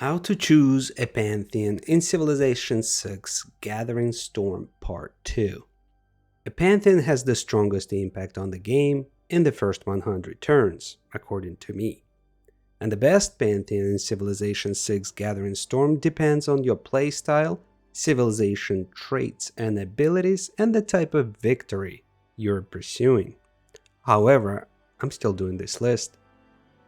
How to choose a Pantheon in Civilization 6 Gathering Storm Part 2. A Pantheon has the strongest impact on the game in the first 100 turns, according to me. And the best Pantheon in Civilization 6 Gathering Storm depends on your playstyle, civilization traits and abilities, and the type of victory you're pursuing. However, I'm still doing this list.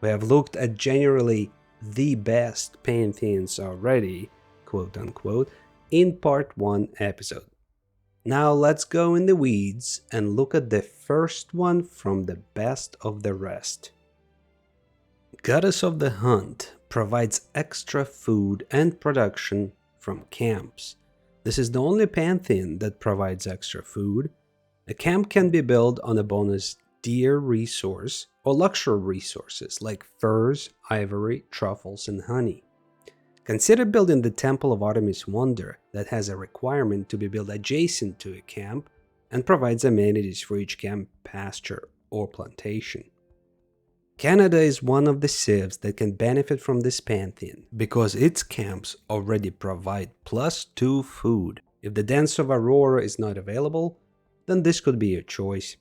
We have looked at generally the best Pantheons already, quote unquote, in part 1 episode. Now let's go in the weeds and look at the first one from the best of the rest. Goddess of the Hunt provides extra food and production from camps. This is the only Pantheon that provides extra food. A camp can be built on a bonus deer resource or luxury resources like furs, ivory, truffles, and honey. Consider building the Temple of Artemis Wonder that has a requirement to be built adjacent to a camp and provides amenities for each camp, pasture, or plantation. Canada is one of the civs that can benefit from this Pantheon because its camps already provide +2 food. If the Dance of Aurora is not available, then this could be your choice.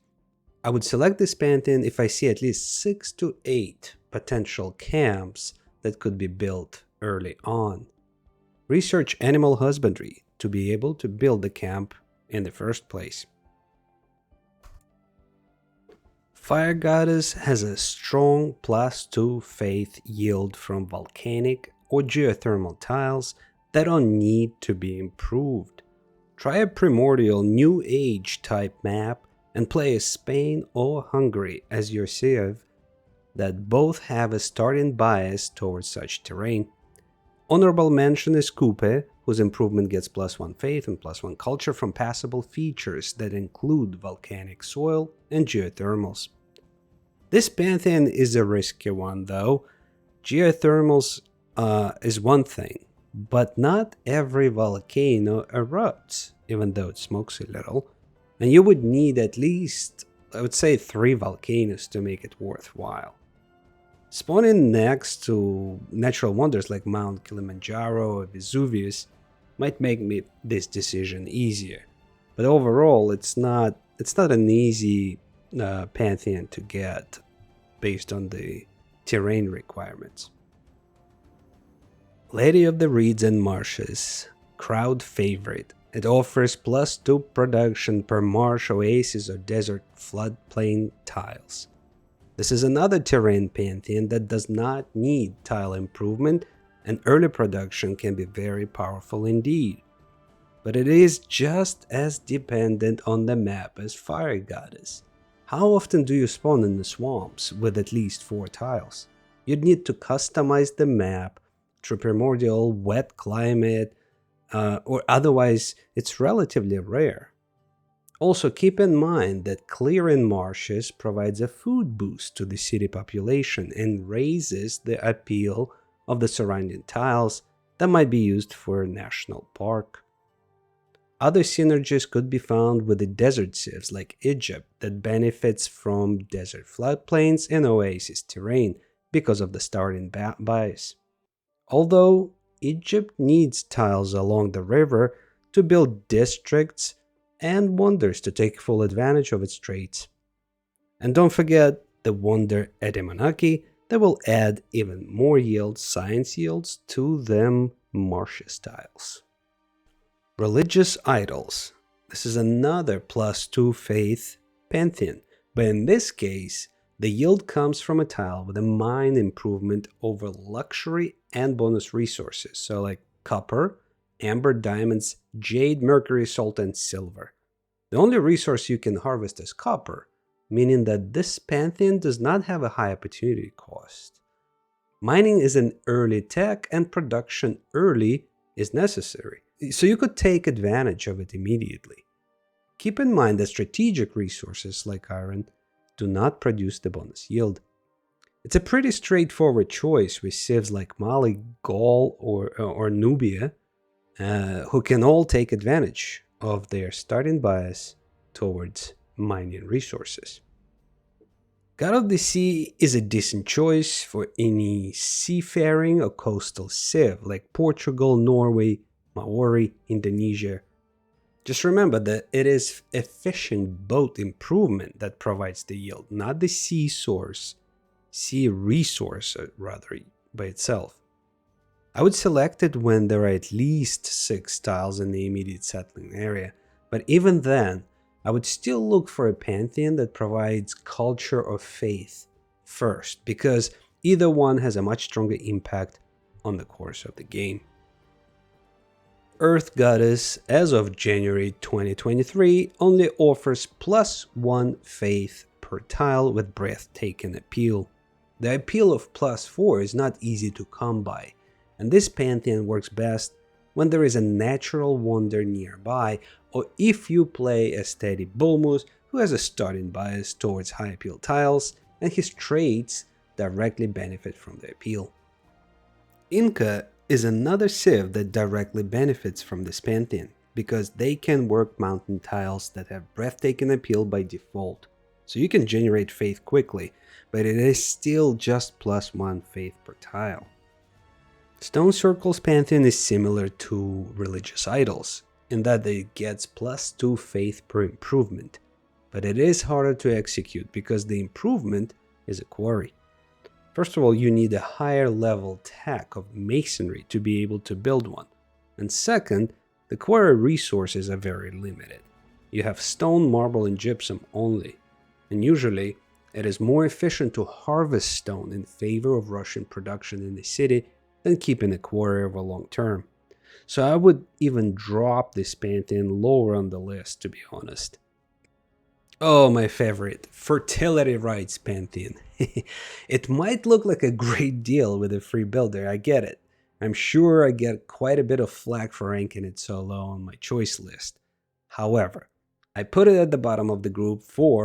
I would select this Pantheon if I see at least 6 to 8 potential camps that could be built early on. Research animal husbandry to be able to build the camp in the first place. Fire Goddess has a strong +2 faith yield from volcanic or geothermal tiles that don't need to be improved. Try a primordial New Age type map and play as Spain or Hungary as your civ that both have a starting bias towards such terrain. Honorable mention is Coupe, whose improvement gets +1 faith and +1 culture from passable features that include volcanic soil and geothermals. This Pantheon is a risky one though. Geothermals is one thing, but not every volcano erupts, even though it smokes a little. And you would need at least, I would say, 3 volcanoes to make it worthwhile. Spawning next to natural wonders like Mount Kilimanjaro or Vesuvius might make this decision easier. But overall, it's not an easy Pantheon to get based on the terrain requirements. Lady of the Reeds and Marshes, crowd favorite. It offers +2 production per marsh, oasis, or desert floodplain tiles. This is another terrain Pantheon that does not need tile improvement, and early production can be very powerful indeed. But it is just as dependent on the map as Fire Goddess. How often do you spawn in the swamps with at least 4 tiles? You'd need to customize the map through primordial, wet climate, or otherwise it's relatively rare. Also keep in mind that clearing marshes provides a food boost to the city population and raises the appeal of the surrounding tiles that might be used for a national park. Other synergies could be found with the desert civs like Egypt that benefits from desert floodplains and oasis terrain because of the starting bias. Although Egypt needs tiles along the river to build districts and wonders to take full advantage of its traits. And don't forget the wonder Edemonaki that will add even more science yields to them Marshes tiles. Religious idols. This is another +2 faith Pantheon, but in this case, the yield comes from a tile with a mine improvement over luxury and bonus resources, so like copper, amber, diamonds, jade, mercury, salt, and silver. The only resource you can harvest is copper, meaning that this Pantheon does not have a high opportunity cost. Mining is an early tech and production early is necessary, so you could take advantage of it immediately. Keep in mind that strategic resources like iron do not produce the bonus yield. It's a pretty straightforward choice with civs like Mali, Gaul, or Nubia, who can all take advantage of their starting bias towards mining resources. God of the Sea is a decent choice for any seafaring or coastal civ like Portugal, Norway, Maori, Indonesia. Just remember that it is a fishing boat improvement that provides the yield, not the sea resource rather by itself. I would select it when there are at least 6 tiles in the immediate settling area, but even then, I would still look for a Pantheon that provides culture or faith first, because either one has a much stronger impact on the course of the game. Earth Goddess, as of January 2023, only offers +1 faith per tile with breathtaking appeal. The appeal of +4 is not easy to come by, and this Pantheon works best when there is a natural wonder nearby, or if you play a steady Bulmus who has a starting bias towards high appeal tiles, and his traits directly benefit from the appeal. Inca is another civ that directly benefits from this Pantheon, because they can work mountain tiles that have breathtaking appeal by default, so you can generate faith quickly, but it is still just +1 faith per tile. Stone Circle's Pantheon is similar to Religious Idols, in that it gets +2 faith per improvement, but it is harder to execute because the improvement is a quarry. First of all, you need a higher level tech of masonry to be able to build one, and second, the quarry resources are very limited. You have stone, marble, and gypsum only, and usually it is more efficient to harvest stone in favor of rushing production in the city than keeping a quarry over long term. So I would even drop this Pantheon lower on the list, to be honest. Oh, my favorite, Fertility Rites Pantheon. It might look like a great deal with a free builder, I get it. I'm sure I get quite a bit of flack for ranking it so low on my choice list. However, I put it at the bottom of the group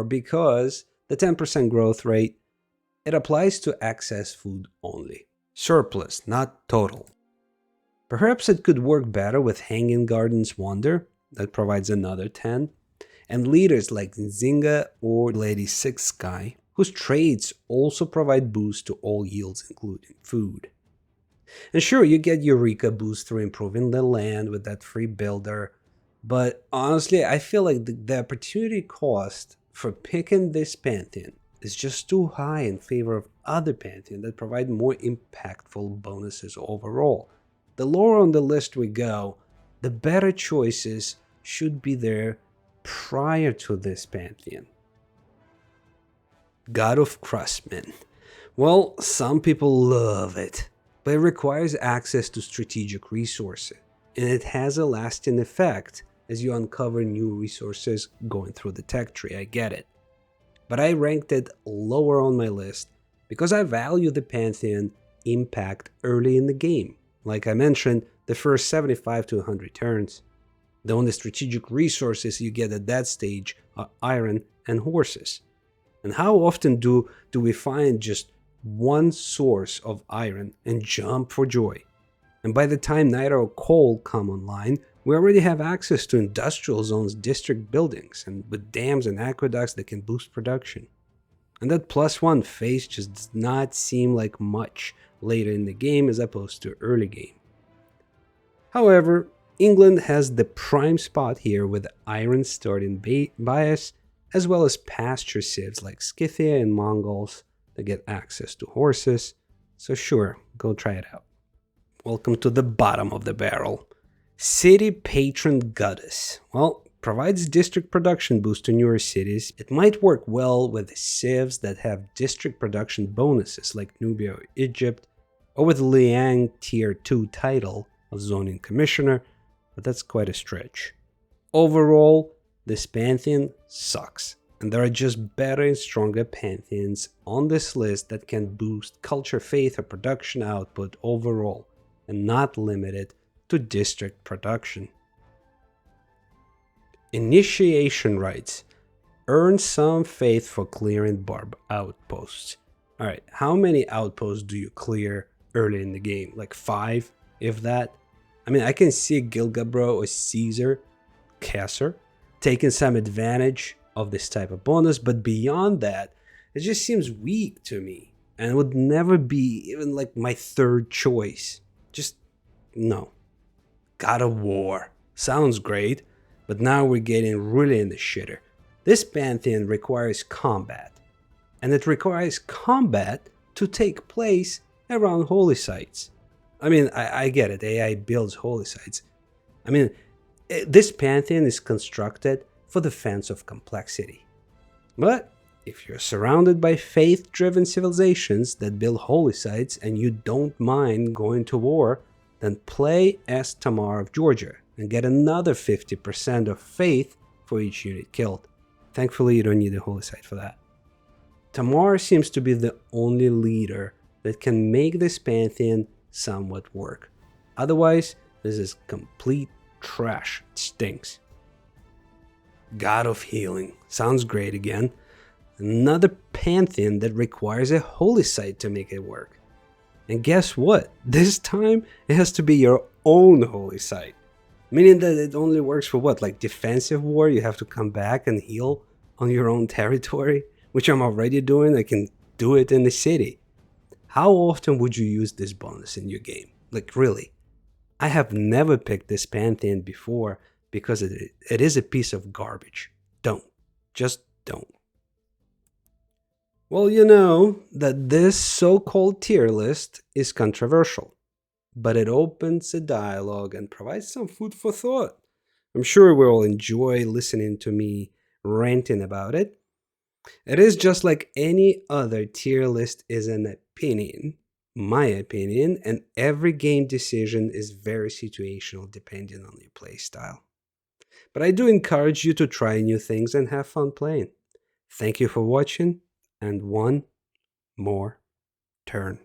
because the 10% growth rate, it applies to excess food only. Surplus, not total. Perhaps it could work better with Hanging Gardens Wonder, that provides another 10, and leaders like Nzinga or Lady Six Sky, whose traits also provide boosts to all yields including food. And sure, you get Eureka boost through improving the land with that free builder, but honestly, I feel like the opportunity cost for picking this Pantheon is just too high in favor of other Pantheon that provide more impactful bonuses overall. The lower on the list we go, the better choices should be there prior to this Pantheon. God of Craftsmen. Well, some people love it, but it requires access to strategic resources, and it has a lasting effect as you uncover new resources going through the tech tree, I get it. But I ranked it lower on my list because I value the Pantheon impact early in the game. Like I mentioned, the first 75 to 100 turns. The only strategic resources you get at that stage are iron and horses. And how often do we find just one source of iron and jump for joy? And by the time Nitro or coal come online, we already have access to industrial zones, district buildings, and with dams and aqueducts that can boost production. And that +1 phase just does not seem like much later in the game as opposed to early game. However, England has the prime spot here with iron starting bias, as well as pasture civs like Scythia and Mongols that get access to horses, so sure, go try it out. Welcome to the bottom of the barrel. City Patron Goddess. Well, provides district production boost to newer cities. It might work well with civs that have district production bonuses like Nubia or Egypt, or with Liang Tier 2 title of Zoning Commissioner, but that's quite a stretch. Overall, this Pantheon sucks, and there are just better and stronger Pantheons on this list that can boost culture, faith, or production output overall, and not limited to district production. Initiation Rites. Earn some faith for clearing barb outposts. Alright, how many outposts do you clear early in the game? Like 5, if that? I mean, I can see Gilgabro or Caesar, taking some advantage of this type of bonus, but beyond that, It just seems weak to me and would never be even like my third choice. Just no. God of War. Sounds great, but now we're getting really in the shitter. This Pantheon requires combat, and it requires combat to take place around holy sites. I mean, I get it, AI builds holy sites. I mean, this Pantheon is constructed for the fans of complexity. But if you're surrounded by faith driven civilizations that build holy sites and you don't mind going to war, then play as Tamar of Georgia and get another 50% of faith for each unit killed. Thankfully, you don't need a holy site for that. Tamar seems to be the only leader that can make this Pantheon somewhat work. Otherwise, this is complete trash. It stinks. God of Healing. Sounds great again. Another Pantheon that requires a holy site to make it work. And guess what? This time it has to be your own holy site. Meaning that it only works for what? Like defensive war? You have to come back and heal on your own territory? Which I'm already doing. I can do it in the city. How often would you use this bonus in your game? Like really? I have never picked this Pantheon before because it is a piece of garbage. Don't. Just don't. Well, you know that this so-called tier list is controversial, but it opens a dialogue and provides some food for thought. I'm sure we'll enjoy listening to me ranting about it. It is just like any other tier list is an opinion, my opinion, and every game decision is very situational depending on your playstyle. But I do encourage you to try new things and have fun playing. Thank you for watching, and one more turn.